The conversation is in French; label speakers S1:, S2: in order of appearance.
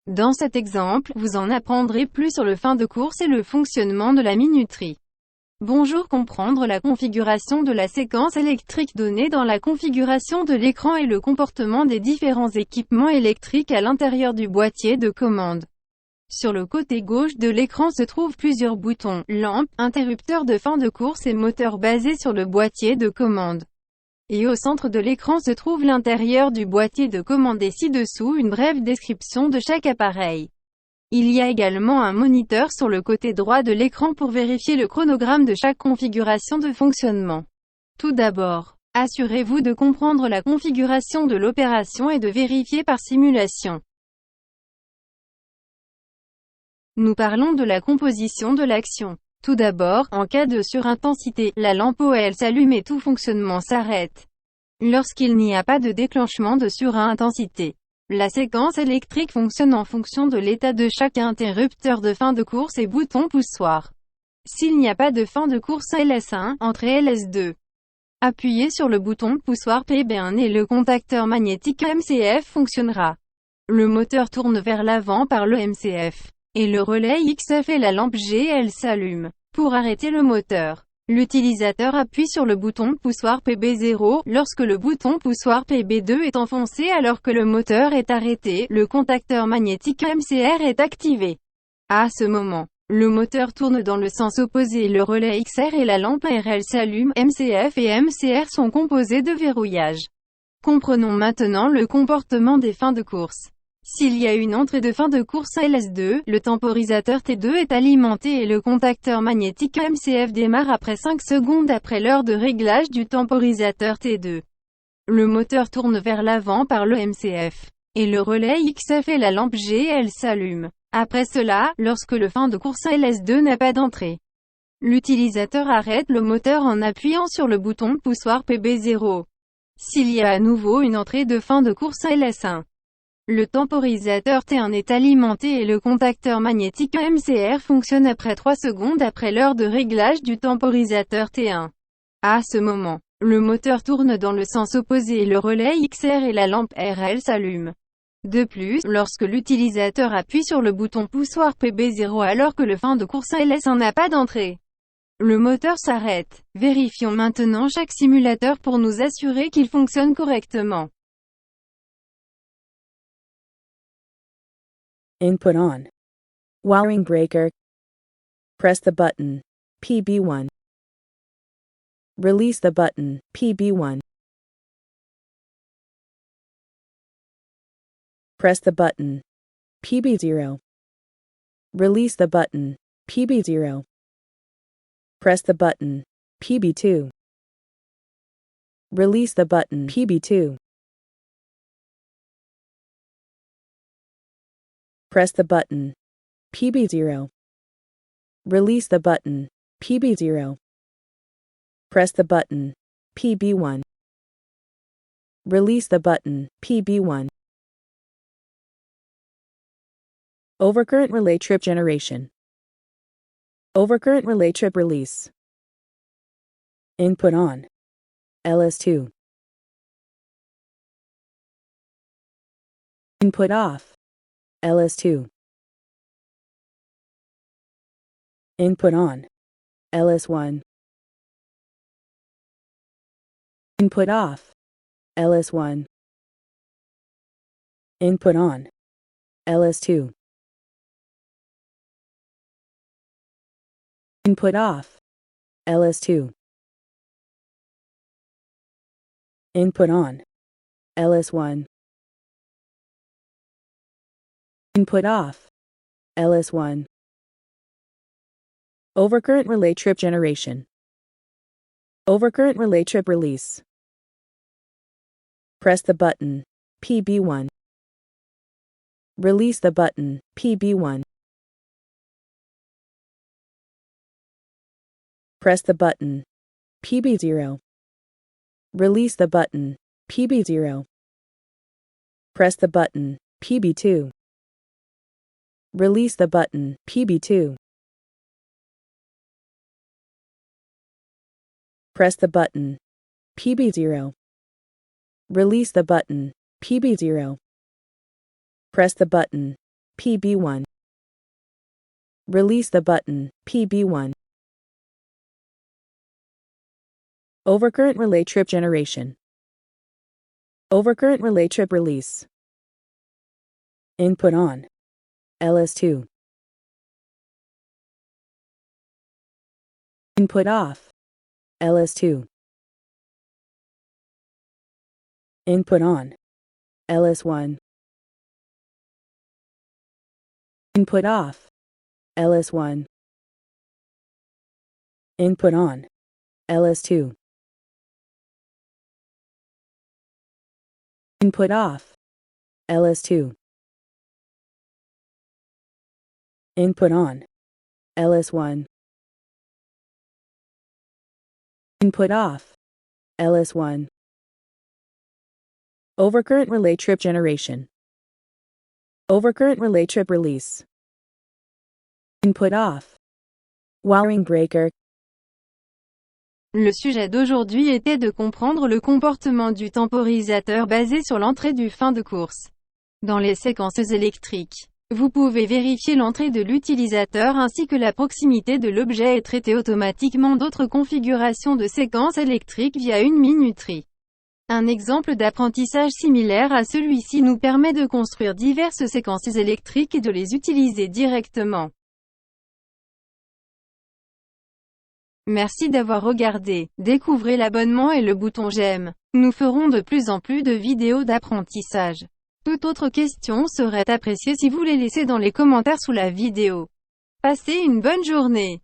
S1: Dans cet exemple, vous en apprendrez plus sur le fin de course et le fonctionnement de la minuterie. Bonjour. Comprendre la configuration de la séquence électrique donnée dans la configuration de l'écran et le comportement des différents équipements électriques à l'intérieur du boîtier de commande. Sur le côté gauche de l'écran se trouvent plusieurs boutons, lampe, interrupteur de fin de course et moteur basés sur le boîtier de commande. Et au centre de l'écran se trouve l'intérieur du boîtier de commande et ci-dessous une brève description de chaque appareil. Il y a également un moniteur sur le côté droit de l'écran pour vérifier le chronogramme de chaque configuration de fonctionnement. Tout d'abord, assurez-vous de comprendre la configuration de l'opération et de vérifier par simulation. Nous parlons de la composition de l'action. Tout d'abord, en cas de surintensité, la lampe OL s'allume et tout fonctionnement s'arrête. Lorsqu'il n'y a pas de déclenchement de surintensité, la séquence électrique fonctionne en fonction de l'état de chaque interrupteur de fin de course et bouton poussoir. S'il n'y a pas de fin de course LS1, entrée LS2. Appuyez sur le bouton poussoir PB1 et le contacteur magnétique MCF fonctionnera. Le moteur tourne vers l'avant par le MCF. Et le relais XF et la lampe GL s'allument. Pour arrêter le moteur, l'utilisateur appuie sur le bouton poussoir PB0. Lorsque le bouton poussoir PB2 est enfoncé alors que le moteur est arrêté, le contacteur magnétique MCR est activé. À ce moment, le moteur tourne dans le sens opposé et le relais XR et la lampe RL s'allument. MCF et MCR sont composés de verrouillage. Comprenons maintenant le comportement des fins de course. S'il y a une entrée de fin de course LS2, le temporisateur T2 est alimenté et le contacteur magnétique MCF démarre après 5 secondes après l'heure de réglage du temporisateur T2. Le moteur tourne vers l'avant par le MCF. Et le relais XF et la lampe GL s'allument. Après cela, lorsque le fin de course LS2 n'a pas d'entrée, l'utilisateur arrête le moteur en appuyant sur le bouton poussoir PB0. S'il y a à nouveau une entrée de fin de course LS1, le temporisateur T1 est alimenté et le contacteur magnétique MCR fonctionne après 3 secondes après l'heure de réglage du temporisateur T1. À ce moment, le moteur tourne dans le sens opposé et le relais XR et la lampe RL s'allument. De plus, lorsque l'utilisateur appuie sur le bouton poussoir PB0 alors que le fin de course LS1 n'a pas d'entrée, le moteur s'arrête. Vérifions maintenant chaque simulateur pour nous assurer qu'il fonctionne correctement.
S2: Input on. Wiring breaker. Press the button, PB1. Release the button, PB1. Press the button, PB0. Release the button, PB0. Press the button, PB2. Release the button, PB2. Press the button, PB0. Release the button, PB0. Press the button, PB1. Release the button, PB1. Overcurrent relay trip generation. Overcurrent relay trip release. Input on. LS2. Input off. LS2. Input on. LS1. Input off. LS1. Input on. LS2. Input off. LS2. Input on. LS1. Input off. LS1. Overcurrent relay trip generation. Overcurrent relay trip release. Press the button, PB1. Release the button, PB1. Press the button, PB0. Release the button, PB0. Press the button, PB2. Release the button, PB2. Press the button, PB0. Release the button, PB0. Press the button, PB1. Release the button, PB1. Overcurrent relay trip generation. Overcurrent relay trip release. Input on. LS2. Input off. LS2. Input on. LS1. Input off. LS1. Input on. LS2. Input off. LS2. Input on. LS1. Input off. LS1. Overcurrent relay trip generation. Overcurrent relay trip release. Input off. Wiring breaker.
S1: Le sujet d'aujourd'hui était de comprendre le comportement du temporisateur basé sur l'entrée du fin de course. Dans les séquences électriques, vous pouvez vérifier l'entrée de l'utilisateur ainsi que la proximité de l'objet et traiter automatiquement d'autres configurations de séquences électriques via une minuterie. Un exemple d'apprentissage similaire à celui-ci nous permet de construire diverses séquences électriques et de les utiliser directement. Merci d'avoir regardé. Découvrez l'abonnement et le bouton j'aime. Nous ferons de plus en plus de vidéos d'apprentissage. Toute autre question serait appréciée si vous les laissez dans les commentaires sous la vidéo. Passez une bonne journée.